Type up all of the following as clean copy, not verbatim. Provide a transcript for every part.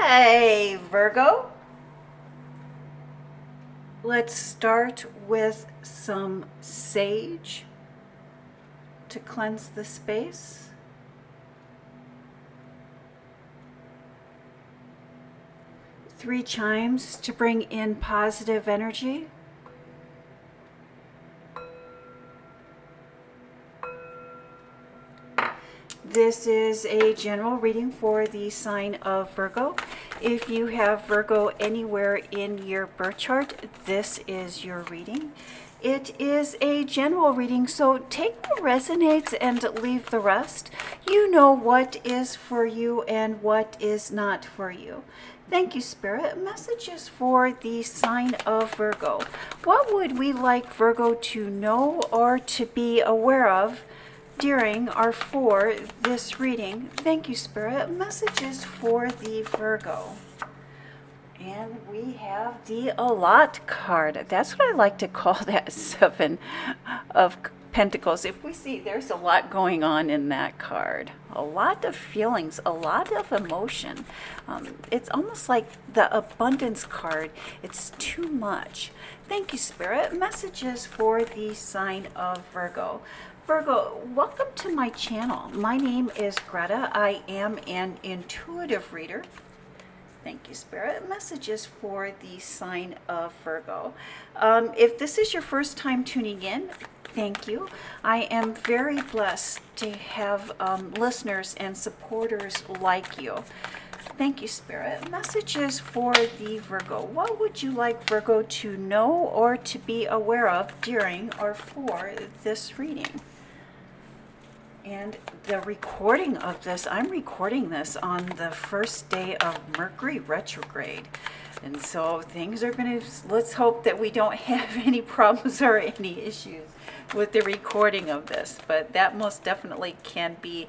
Hey, Virgo. Let's start with some sage to cleanse the space. Three chimes to bring in positive energy. This is a general reading for the sign of Virgo. If you have Virgo anywhere in your birth chart, this is your reading. It is a general reading, so take what resonates and leave the rest. You know what is for you and what is not for you. Thank you, Spirit. Messages for the sign of Virgo. What would we like Virgo to know or to be aware of during or for this reading? Thank you, Spirit. Messages for the Virgo. And we have the a lot card. That's what I like to call that Seven of Pentacles. If we see, there's a lot going on in that card. A lot of feelings, a lot of emotion. It's almost like the abundance card. It's too much. Thank you, Spirit. Messages for the sign of Virgo. Virgo, welcome to my channel. My name is Greta. I am an intuitive reader. Thank you, Spirit. Messages for the sign of Virgo. If this is your first time tuning in, thank you. I am very blessed to have listeners and supporters like you. Thank you, Spirit. Messages for the Virgo. What would you like Virgo to know or to be aware of during or for this reading? And the recording of this, I'm recording this on the first day of Mercury Retrograde. And so things are going to, let's hope that we don't have any problems or any issues with the recording of this. But that most definitely can be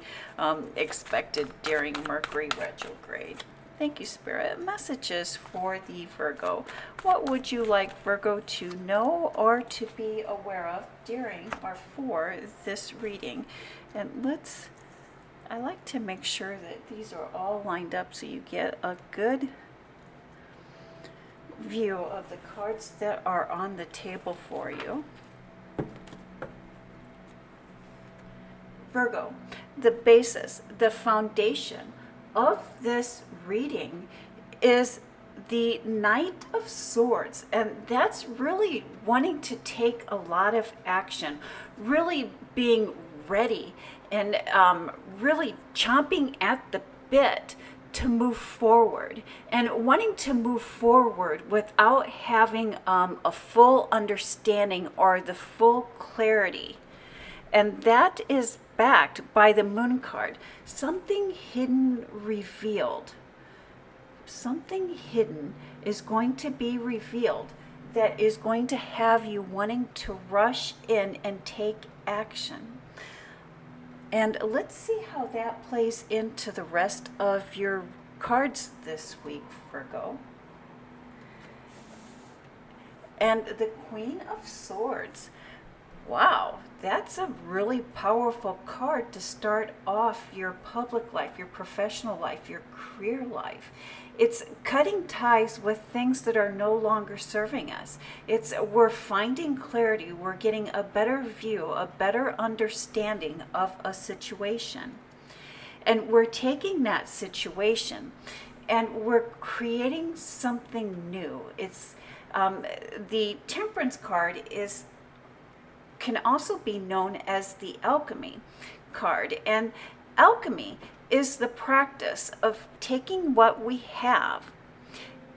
expected during Mercury Retrograde. Thank you, Spirit. Messages for the Virgo. What would you like Virgo to know or to be aware of during or for this reading? And I like to make sure that these are all lined up so you get a good view of the cards that are on the table for you. Virgo, the basis, the foundation of this reading is the Knight of Swords, and that's really wanting to take a lot of action, really being ready and really chomping at the bit to move forward, and wanting to move forward without having a full understanding or the full clarity. And that is backed by the Moon card. Something hidden revealed. Something hidden is going to be revealed that is going to have you wanting to rush in and take action. And let's see how that plays into the rest of your cards this week, Virgo. And the Queen of Swords. Wow, that's a really powerful card to start off your public life, your professional life, your career life. It's cutting ties with things that are no longer serving us. We're finding clarity. We're getting a better view, a better understanding of a situation. And we're taking that situation and we're creating something new. It's the Temperance card can also be known as the Alchemy card. And alchemy is the practice of taking what we have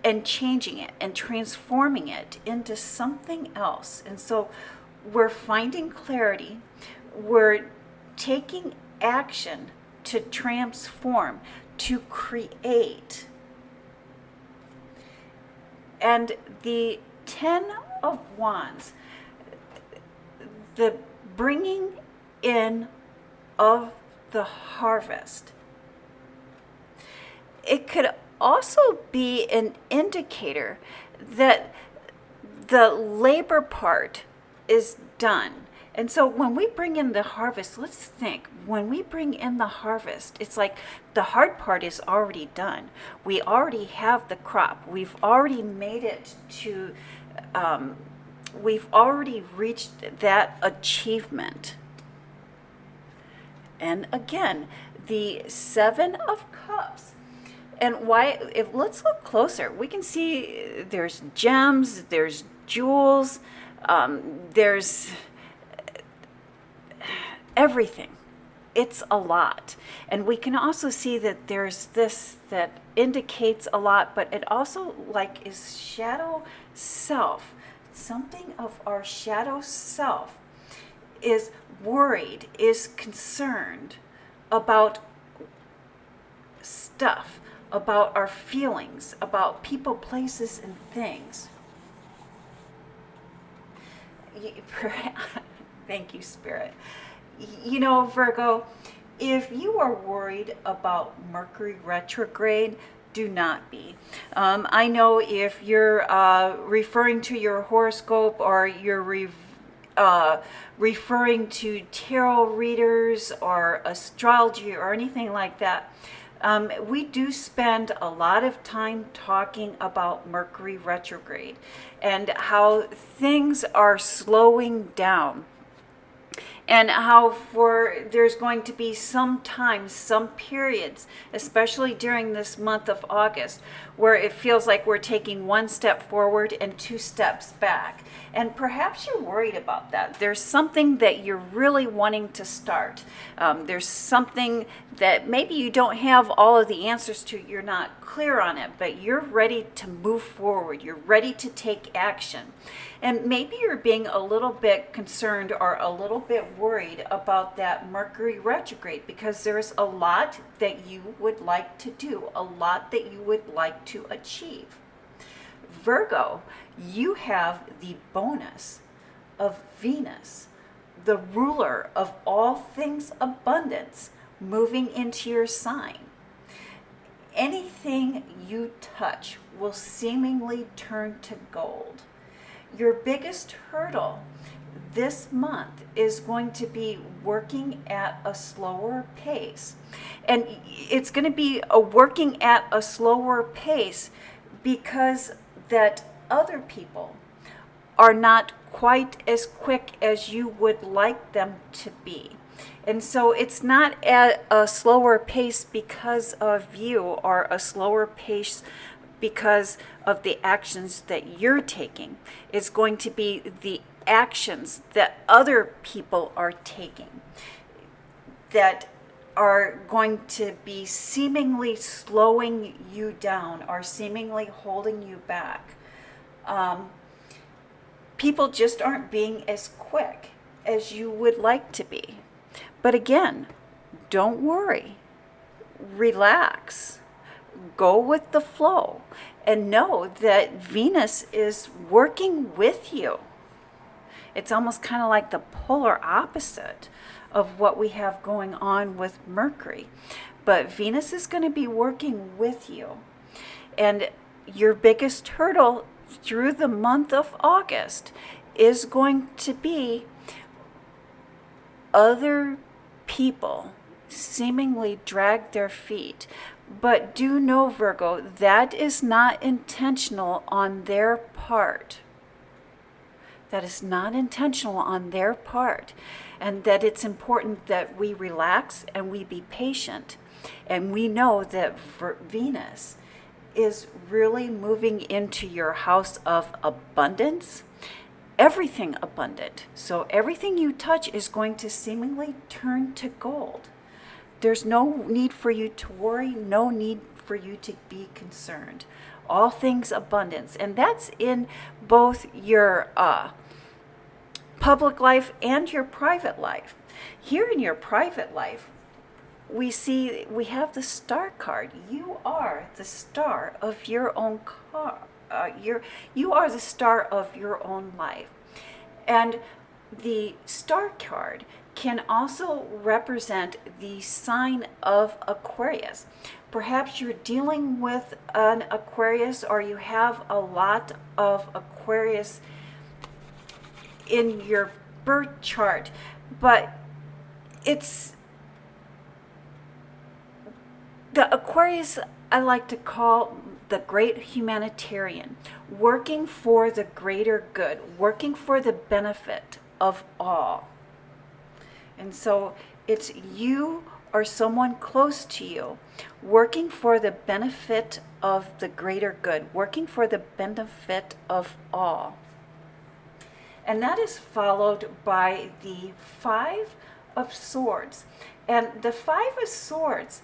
and changing it and transforming it into something else. And so we're finding clarity, we're taking action to transform, to create. And the Ten of Wands, the bringing in of the harvest. It could also be an indicator that the labor part is done And so when we bring in the harvest, let's think, when we bring in the harvest, it's like the hard part is already done. We already have the crop. We've already made it to, we've already reached that achievement. And again, the Seven of Cups. And why, if let's look closer, we can see there's gems, there's jewels, there's everything. It's a lot. And we can also see that there's this that indicates a lot, but it also like is shadow self. Something of our shadow self is worried, is concerned about stuff, about our feelings, about people, places, and things. Thank you, Spirit. You know, Virgo, if you are worried about Mercury retrograde, do not be. I know if you're referring to your horoscope or you're referring to tarot readers or astrology or anything like that, we do spend a lot of time talking about Mercury retrograde and how things are slowing down. And how there's going to be some times, some periods, especially during this month of August, where it feels like we're taking one step forward and two steps back. And perhaps you're worried about that. There's something that you're really wanting to start. There's something that maybe you don't have all of the answers to, you're not clear on it, but you're ready to move forward. You're ready to take action. And maybe you're being a little bit concerned or a little bit worried about that Mercury retrograde because there's a lot that you would like to do, a lot that you would like to achieve. Virgo, you have the bonus of Venus, the ruler of all things abundance, moving into your sign. Anything you touch will seemingly turn to gold. Your biggest hurdle this month is going to be working at a slower pace. And it's going to be working at a slower pace because that other people are not quite as quick as you would like them to be. And so it's not at a slower pace because of you or a slower pace because of the actions that you're taking. It's going to be the actions that other people are taking that are going to be seemingly slowing you down or seemingly holding you back. People just aren't being as quick as you would like to be. But again, don't worry. Relax. Go with the flow and know that Venus is working with you. It's almost kind of like the polar opposite of what we have going on with Mercury. But Venus is going to be working with you. And your biggest hurdle through the month of August is going to be other people seemingly drag their feet. But do know, Virgo, that is not intentional on their part. That is not intentional on their part. And that it's important that we relax and we be patient. And we know that Venus is really moving into your house of abundance. Everything abundant. So everything you touch is going to seemingly turn to gold. There's no need for you to worry, no need for you to be concerned. All things abundance. And that's in both your public life and your private life. Here in your private life, we have the star card. You are the star of your own car. You are the star of your own life. And the star card can also represent the sign of Aquarius. Perhaps you're dealing with an Aquarius or you have a lot of Aquarius in your birth chart, but it's the Aquarius I like to call the great humanitarian, working for the greater good, working for the benefit of all. And so it's you or someone close to you working for the benefit of the greater good, working for the benefit of all. And that is followed by the Five of Swords. And the Five of Swords,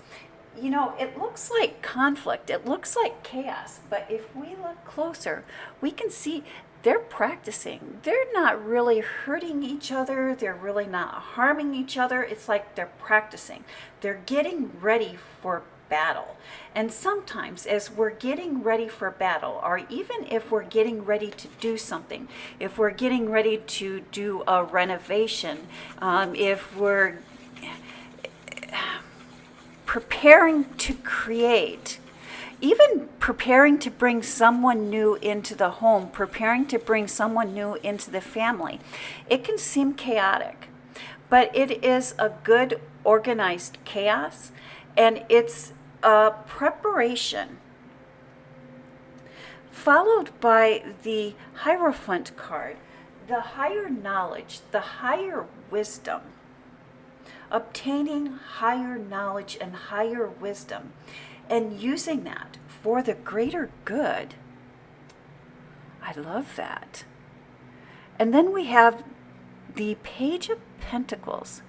you know, it looks like conflict, it looks like chaos, but if we look closer, we can see they're practicing. They're not really hurting each other, they're really not harming each other. It's like they're practicing. They're getting ready for battle. And sometimes as we're getting ready for battle, or even if we're getting ready to do something, if we're getting ready to do a renovation, if we're preparing to create, even preparing to bring someone new into the home, preparing to bring someone new into the family, it can seem chaotic, but it is a good organized chaos, and it's a preparation, followed by the Hierophant card, the higher knowledge, the higher wisdom. Obtaining higher knowledge and higher wisdom and using that for the greater good. I love that. And then we have the Page of Pentacles.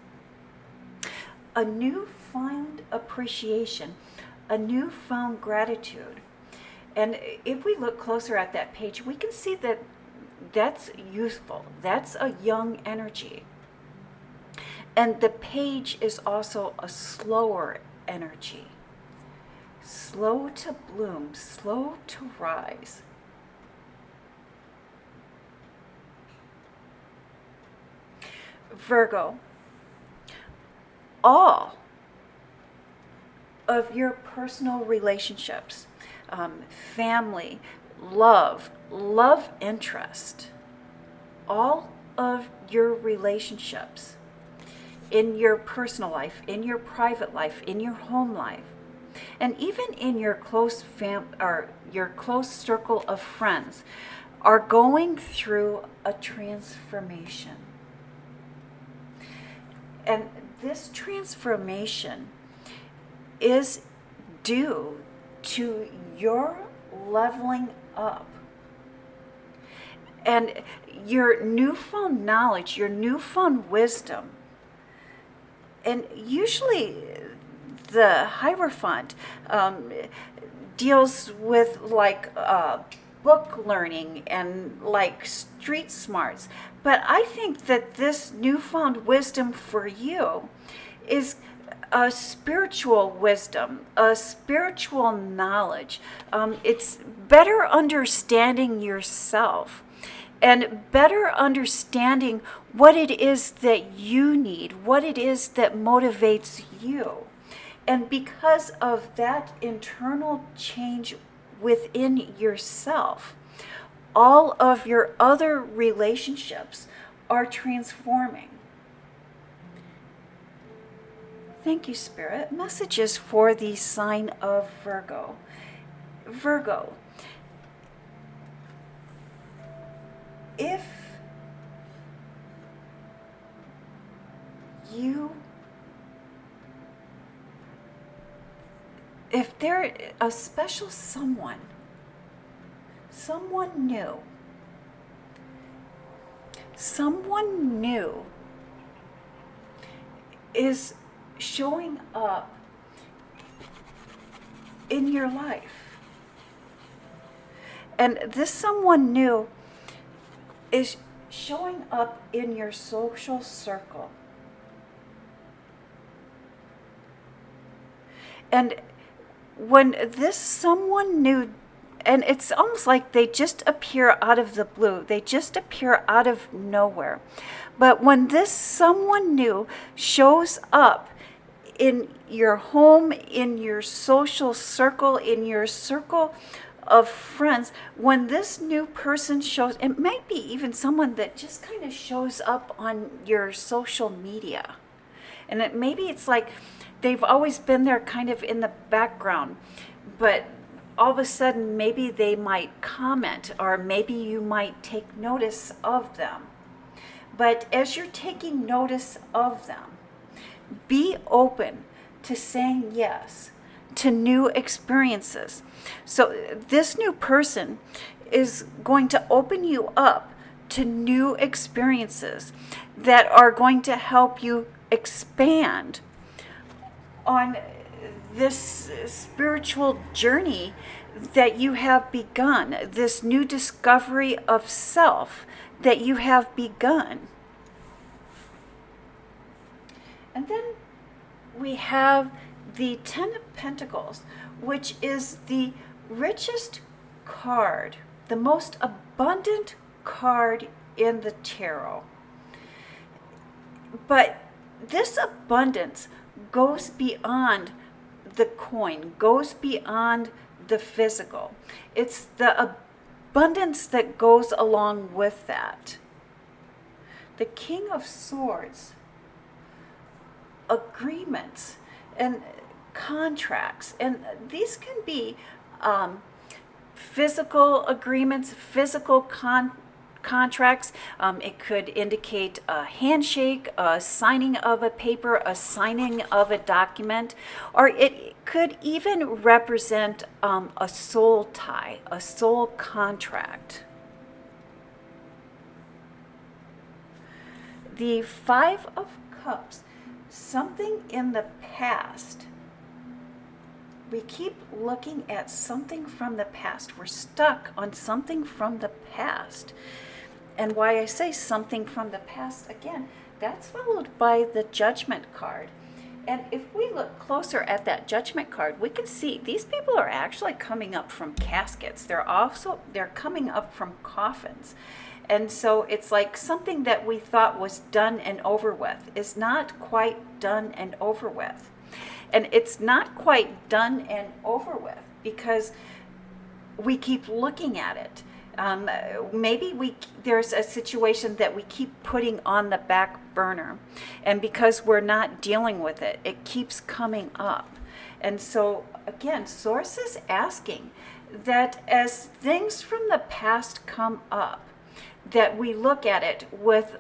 A newfound appreciation, a newfound gratitude. And if we look closer at that page, we can see that that's youthful. That's a young energy. And the page is also a slower energy. Slow to bloom, slow to rise. Virgo, all of your personal relationships, family, love interest, all of your relationships in your personal life, in your private life, in your home life, and even in your close or your close circle of friends are going through a transformation. And this transformation is due to your leveling up and your newfound knowledge, your newfound wisdom. And usually the Hierophant deals with like book learning and like street smarts. But I think that this newfound wisdom for you is a spiritual wisdom, a spiritual knowledge. It's better understanding yourself and better understanding what it is that you need, what it is that motivates you. And because of that internal change within yourself, all of your other relationships are transforming. Thank you, Spirit. Messages for the sign of Virgo. Virgo, if there a special someone new is showing up in your life, and this someone new is showing up in your social circle, and when this someone new, and it's almost like they just appear out of the blue, they just appear out of nowhere, but when this someone new shows up in your home, in your social circle, in your circle of friends, when this new person shows, it might be even someone that just kind of shows up on your social media. And maybe it's like they've always been there kind of in the background, but all of a sudden maybe they might comment, or maybe you might take notice of them. But as you're taking notice of them, be open to saying yes to new experiences. So this new person is going to open you up to new experiences that are going to help you expand on this spiritual journey that you have begun, this new discovery of self that you have begun. And then we have the Ten of Pentacles, which is the richest card, the most abundant card in the tarot. But this abundance goes beyond the coin, goes beyond the physical. It's the abundance that goes along with that. The King of Swords, agreements and contracts, and these can be physical agreements, physical contracts. It could indicate a handshake, a signing of a paper, a signing of a document, or it could even represent a soul tie, a soul contract. The Five of Cups, something in the past. We keep looking at something from the past. We're stuck on something from the past. And why I say something from the past, again, that's followed by the Judgment card. And if we look closer at that Judgment card, we can see these people are actually coming up from caskets. They're coming up from coffins. And so it's like something that we thought was done and over with is not quite done and over with. And it's not quite done and over with because we keep looking at it. Maybe there's a situation that we keep putting on the back burner, and because we're not dealing with it, it keeps coming up. And so again, Source is asking that as things from the past come up, that we look at it with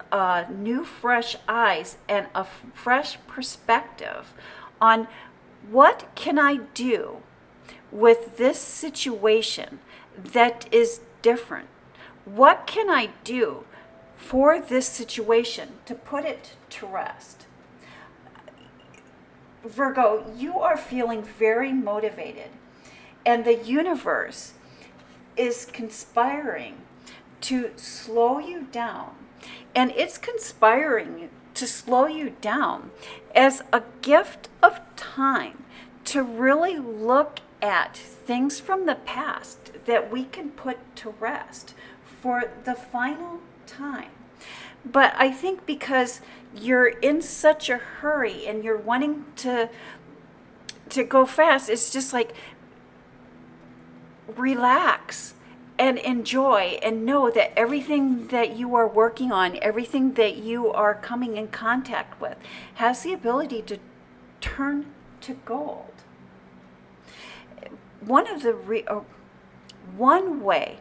new fresh eyes and a fresh perspective on what can I do with this situation that is different. What can I do for this situation to put it to rest? Virgo, you are feeling very motivated, and the universe is conspiring to slow you down. And it's conspiring to slow you down as a gift of time to really look at things from the past that we can put to rest for the final time. But I think because you're in such a hurry and you're wanting to go fast, it's just like relax and enjoy and know that everything that you are working on, everything that you are coming in contact with has the ability to turn to gold. One way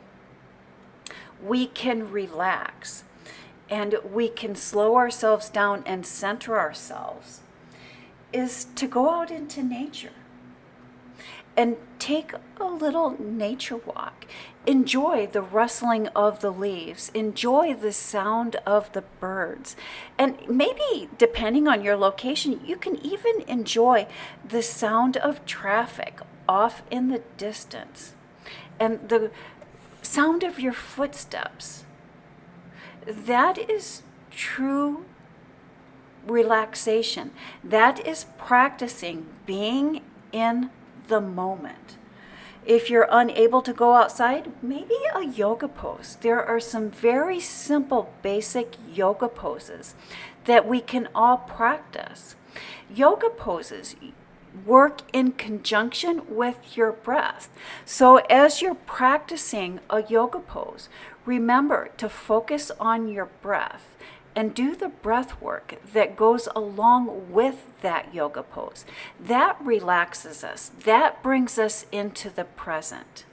we can relax and we can slow ourselves down and center ourselves is to go out into nature and take a little nature walk. Enjoy the rustling of the leaves. Enjoy the sound of the birds. And maybe, depending on your location, you can even enjoy the sound of traffic off in the distance and the sound of your footsteps. That is true relaxation. That is practicing being in the moment. If you're unable to go outside, maybe a yoga pose. There are some very simple, basic yoga poses that we can all practice. Yoga poses work in conjunction with your breath. So as you're practicing a yoga pose, remember to focus on your breath and do the breath work that goes along with that yoga pose. That relaxes us. That brings us into the present.